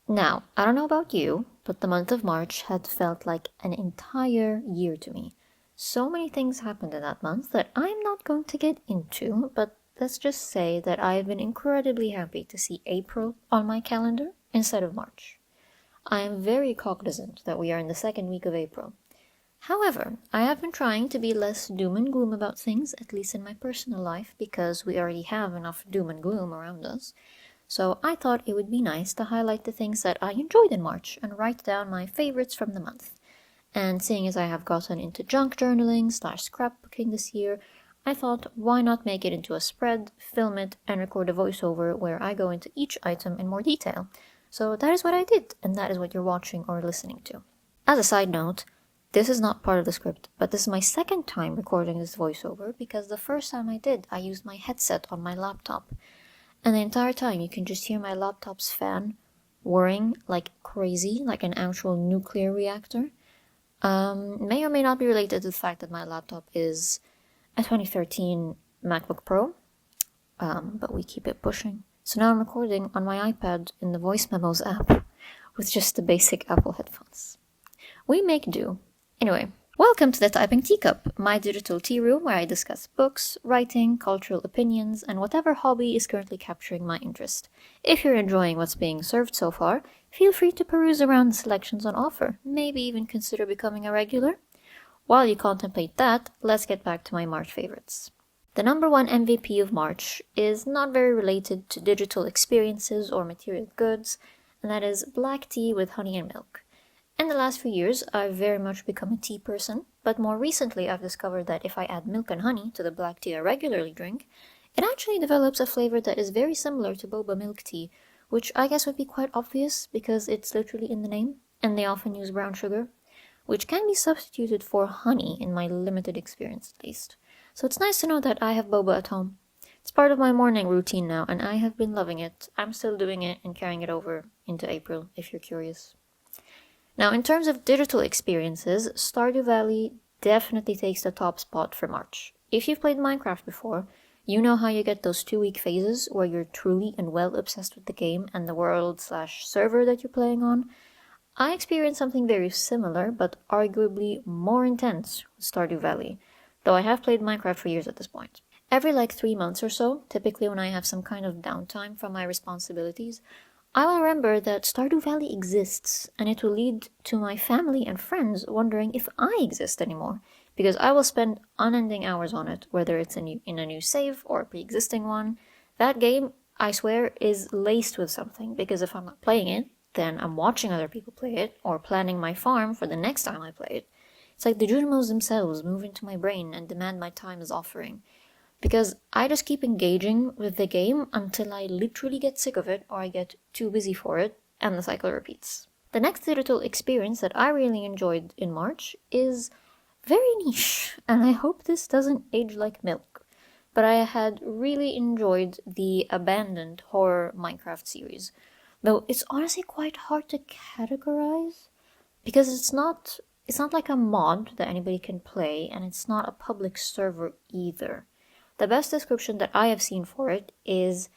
Now, I don't know about you, but the month of March had felt like an entire year to me. So many things happened in that month that I'm not going to get into, but let's just say that I've been incredibly happy to see April on my calendar instead of March. I am very cognizant that we are in the second week of April. However, I have been trying to be less doom and gloom about things, at least in my personal life, because we already have enough doom and gloom around us. So I thought it would be nice to highlight the things that I enjoyed in March and write down my favorites from the month. And seeing as I have gotten into junk journaling / scrapbooking this year, I thought why not make it into a spread, film it, and record a voiceover where I go into each item in more detail. So that is what I did, and that is what you're watching or listening to. As a side note, this is not part of the script, but this is my second time recording this voiceover because the first time I did, I used my headset on my laptop. And the entire time you can just hear my laptop's fan whirring like crazy, like an actual nuclear reactor. May or may not be related to the fact that my laptop is a 2013 MacBook Pro, but we keep it pushing. So now I'm recording on my iPad in the Voice Memos app with just the basic Apple headphones. We make do. Anyway, welcome to the Typing Teacup, my digital tea room where I discuss books, writing, cultural opinions, and whatever hobby is currently capturing my interest. If you're enjoying what's being served so far, feel free to peruse around the selections on offer, maybe even consider becoming a regular. While you contemplate that, let's get back to my March favorites. The number one MVP of March is not very related to digital experiences or material goods, and that is black tea with honey and milk. In the last few years, I've very much become a tea person, but more recently I've discovered that if I add milk and honey to the black tea I regularly drink, it actually develops a flavor that is very similar to boba milk tea, which I guess would be quite obvious because it's literally in the name, and they often use brown sugar, which can be substituted for honey in my limited experience at least. So it's nice to know that I have boba at home. It's part of my morning routine now, and I have been loving it. I'm still doing it and carrying it over into April, if you're curious. Now, in terms of digital experiences, Stardew Valley definitely takes the top spot for March. If you've played Minecraft before, you know how you get those 2-week phases where you're truly and well obsessed with the game and the world / server that you're playing on. I experienced something very similar, but arguably more intense with Stardew Valley, though I have played Minecraft for years at this point. Every 3 months or so, typically when I have some kind of downtime from my responsibilities, I will remember that Stardew Valley exists, and it will lead to my family and friends wondering if I exist anymore, because I will spend unending hours on it, whether it's in a new save or a pre-existing one. That game, I swear, is laced with something, because if I'm not playing it, then I'm watching other people play it, or planning my farm for the next time I play it. It's like the Junimos themselves move into my brain and demand my time as offering. Because I just keep engaging with the game until I literally get sick of it or I get too busy for it, and the cycle repeats. The next digital experience that I really enjoyed in March is very niche, and I hope this doesn't age like milk. But I had really enjoyed the abandoned horror Minecraft series, though it's honestly quite hard to categorize because it's not like a mod that anybody can play, and it's not a public server either. The best description that I have seen for it is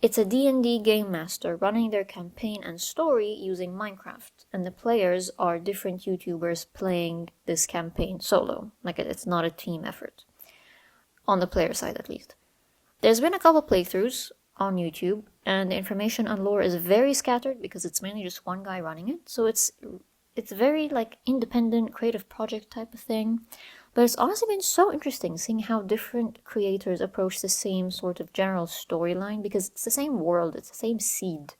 it's a D&D game master running their campaign and story using Minecraft, and the players are different YouTubers playing this campaign solo. It's not a team effort. On the player side, at least. There's been a couple playthroughs on YouTube, and the information on lore is very scattered because it's mainly just one guy running it, so it's very independent creative project type of thing. But it's honestly been so interesting seeing how different creators approach the same sort of general storyline, because it's the same world, it's the same seed,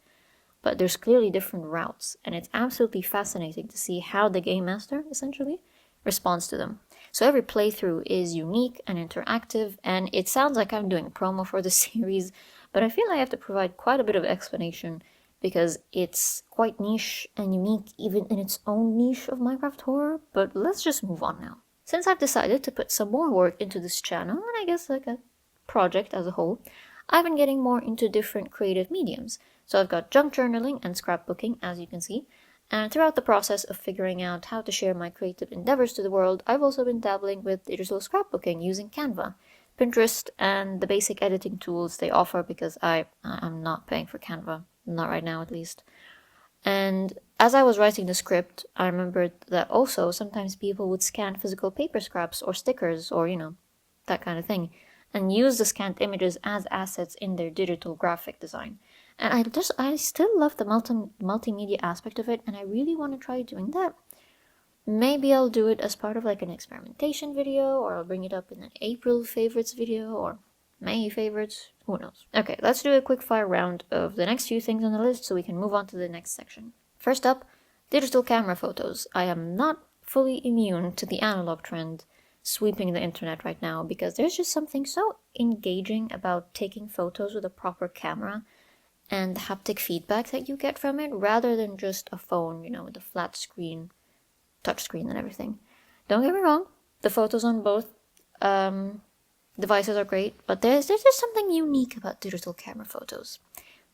but there's clearly different routes, and it's absolutely fascinating to see how the game master, essentially, responds to them. So every playthrough is unique and interactive, and it sounds like I'm doing promo for the series, but I feel I have to provide quite a bit of explanation because it's quite niche and unique even in its own niche of Minecraft horror, but let's just move on now. Since I've decided to put some more work into this channel, and I guess a project as a whole, I've been getting more into different creative mediums. So I've got junk journaling and scrapbooking, as you can see, and throughout the process of figuring out how to share my creative endeavors to the world, I've also been dabbling with digital scrapbooking using Canva, Pinterest, and the basic editing tools they offer because I'm not paying for Canva, not right now at least. And as I was writing the script, I remembered that also sometimes people would scan physical paper scraps or stickers or, that kind of thing, and use the scanned images as assets in their digital graphic design. And I still love the multimedia aspect of it, and I really want to try doing that. Maybe I'll do it as part of like an experimentation video, or I'll bring it up in an April favorites video, or May favorites, who knows. Okay, let's do a quick fire round of the next few things on the list so we can move on to the next section. First up, digital camera photos. I am not fully immune to the analog trend sweeping the internet right now because there's just something so engaging about taking photos with a proper camera and the haptic feedback that you get from it rather than just a phone, with a flat screen, touchscreen and everything. Don't get me wrong, the photos on both devices are great, but there's just something unique about digital camera photos.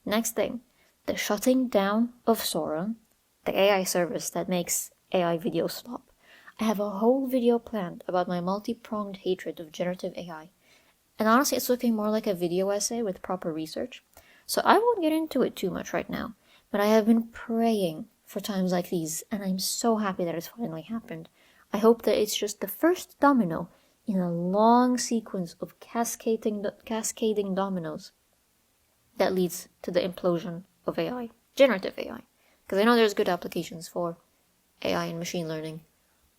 Next thing, the shutting down of Sora, the AI service that makes AI videos stop. I have a whole video planned about my multi-pronged hatred of generative AI. And honestly, it's looking more like a video essay with proper research. So I won't get into it too much right now, but I have been praying for times like these, and I'm so happy that it's finally happened. I hope that it's just the first domino in a long sequence of cascading dominoes that leads to the implosion of AI, generative AI. Because I know there's good applications for AI and machine learning,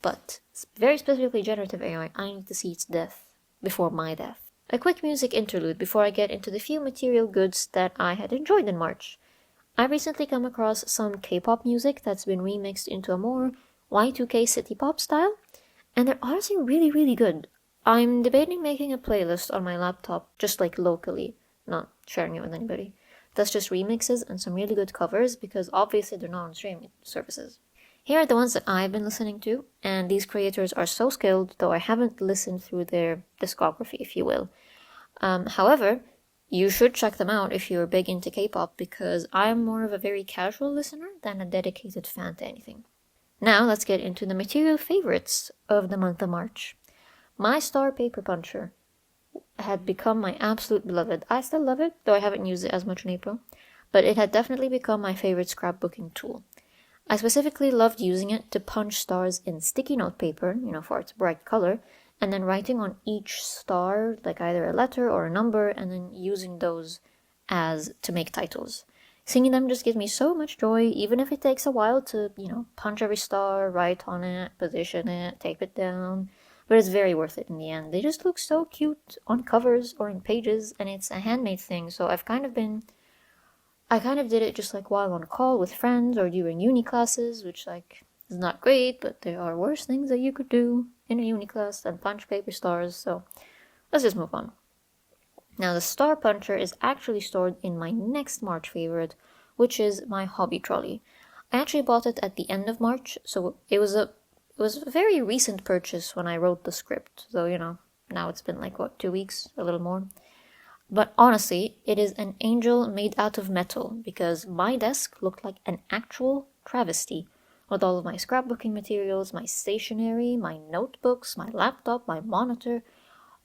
but very specifically generative AI, I need to see its death before my death. A quick music interlude before I get into the few material goods that I had enjoyed in March. I recently come across some K-pop music that's been remixed into a more Y2K city pop style, and they're honestly really, really good. I'm debating making a playlist on my laptop, just like locally, not sharing it with anybody. That's just remixes and some really good covers, because obviously they're not on streaming services. Here are the ones that I've been listening to, and these creators are so skilled, though I haven't listened through their discography, if you will. However, you should check them out if you're big into K-pop, because I'm more of a very casual listener than a dedicated fan to anything. Now let's get into the material favorites of the month of March. My Star Paper Puncher had become my absolute beloved. I still love it, though I haven't used it as much in April, but it had definitely become my favorite scrapbooking tool. I specifically loved using it to punch stars in sticky note paper, for its bright color, and then writing on each star, like either a letter or a number, and then using those as to make titles. Seeing them just gives me so much joy, even if it takes a while to, punch every star, write on it, position it, tape it down. But it's very worth it in the end. They just look so cute on covers or in pages, and it's a handmade thing, so I kind of did it just like while on call with friends or during uni classes, which is not great, but there are worse things that you could do in a uni class than punch paper stars, so let's just move on. Now the star puncher is actually stored in my next March favorite, which is my hobby trolley. I actually bought it at the end of March, so it was a very recent purchase when I wrote the script, though now it's been 2 weeks, a little more. But honestly, it is an angel made out of metal, because my desk looked like an actual travesty, with all of my scrapbooking materials, my stationery, my notebooks, my laptop, my monitor,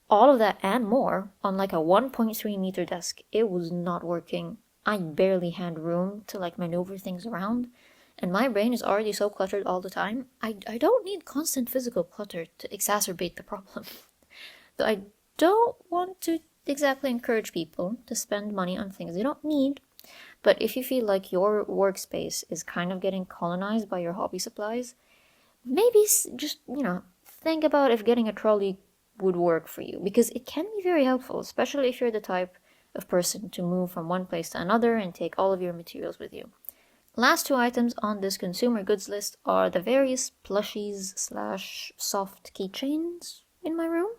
all of that and more on a 1.3 meter desk. It was not working. I barely had room to maneuver things around, and my brain is already so cluttered all the time. I don't need constant physical clutter to exacerbate the problem. Though I don't want to exactly encourage people to spend money on things they don't need, but if you feel like your workspace is kind of getting colonized by your hobby supplies, maybe just, think about if getting a trolley would work for you, because it can be very helpful, especially if you're the type of person to move from one place to another and take all of your materials with you. Last two items on this consumer goods list are the various plushies / soft keychains in my room,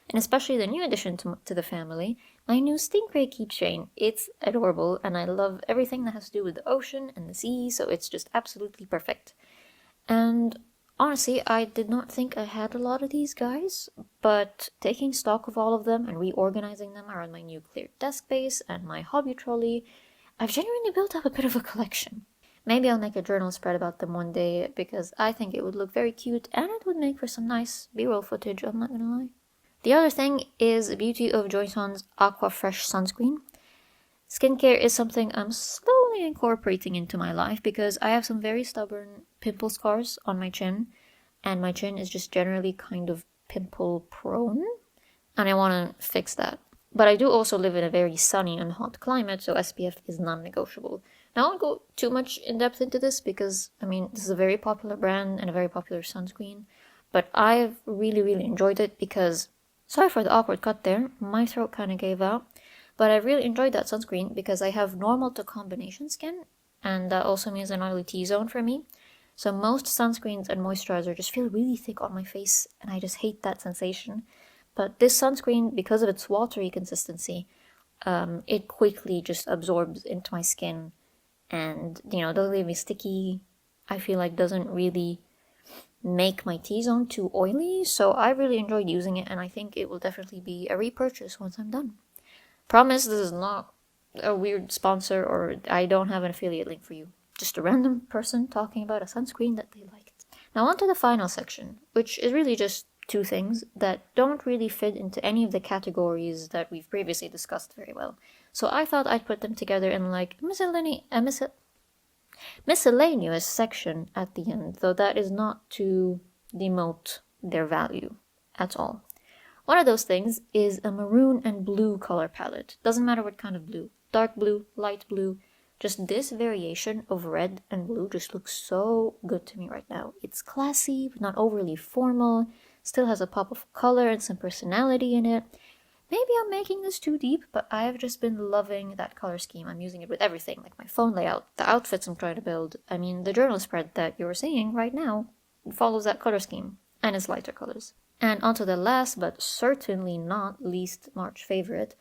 and especially the new addition to the family, my new stingray keychain. It's adorable, and I love everything that has to do with the ocean and the sea, so it's just absolutely perfect. And honestly, I did not think I had a lot of these guys, but taking stock of all of them and reorganizing them around my new cleared desk base and my hobby trolley, I've genuinely built up a bit of a collection. Maybe I'll make a journal spread about them one day, because I think it would look very cute and it would make for some nice B-roll footage, I'm not gonna lie. The other thing is the beauty of Joy-Son's Aqua Fresh sunscreen. Skincare is something I'm slowly incorporating into my life because I have some very stubborn pimple scars on my chin, and my chin is just generally kind of pimple prone, and I want to fix that. But I do also live in a very sunny and hot climate, so SPF is non-negotiable. Now I won't go too much in depth into this because, I mean, this is a very popular brand and a very popular sunscreen, but I've really enjoyed it because, sorry for the awkward cut there, my throat kind of gave out, but I really enjoyed that sunscreen because I have normal to combination skin, and that also means an oily T-zone for me. So most sunscreens and moisturizer just feel really thick on my face, and I just hate that sensation. But this sunscreen, because of its watery consistency, it quickly just absorbs into my skin and, doesn't leave me sticky. I feel like doesn't really make my T-zone too oily, so I really enjoyed using it, and I think it will definitely be a repurchase once I'm done. Promise this is not a weird sponsor, or I don't have an affiliate link for you. Just a random person talking about a sunscreen that they liked. Now on to the final section, which is really just two things that don't really fit into any of the categories that we've previously discussed very well. So I thought I'd put them together in like a miscellaneous section at the end, though that is not to demote their value at all. One of those things is a maroon and blue color palette. Doesn't matter what kind of blue. Dark blue, light blue. Just this variation of red and blue just looks so good to me right now. It's classy, but not overly formal. Still has a pop of color and some personality in it. Maybe I'm making this too deep, but I've just been loving that color scheme. I'm using it with everything, like my phone layout, the outfits I'm trying to build. I mean, the journal spread that you're seeing right now follows that color scheme, and it's lighter colors. And onto the last, but certainly not least March favorite,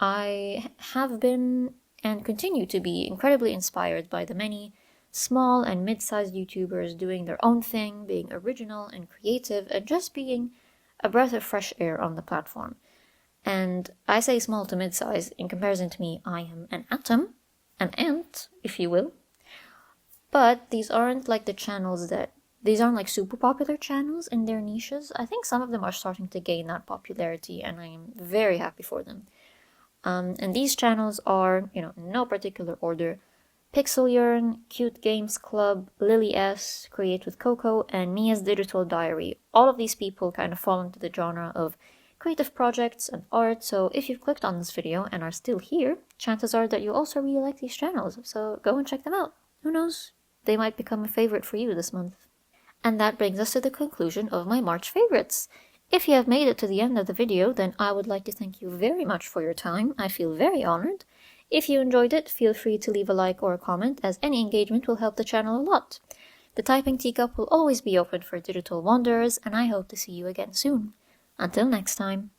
I have been and continue to be incredibly inspired by the many small and mid-sized YouTubers doing their own thing, being original and creative, and just being a breath of fresh air on the platform. And I say small to mid-size. In comparison to me, I am an atom, an ant, if you will. But these aren't like these aren't like super popular channels in their niches. I think some of them are starting to gain that popularity, and I am very happy for them. And these channels are, in no particular order: Pixel Yearn, Cute Games Club, Lily S, Create with Coco, and Mia's Digital Diary. All of these people kind of fall into the genre of creative projects and art, so if you've clicked on this video and are still here, chances are that you also really like these channels, so go and check them out. Who knows? They might become a favorite for you this month. And that brings us to the conclusion of my March favorites. If you have made it to the end of the video, then I would like to thank you very much for your time. I feel very honored. If you enjoyed it, feel free to leave a like or a comment, as any engagement will help the channel a lot. The typing teacup will always be open for digital wanderers, and I hope to see you again soon. Until next time.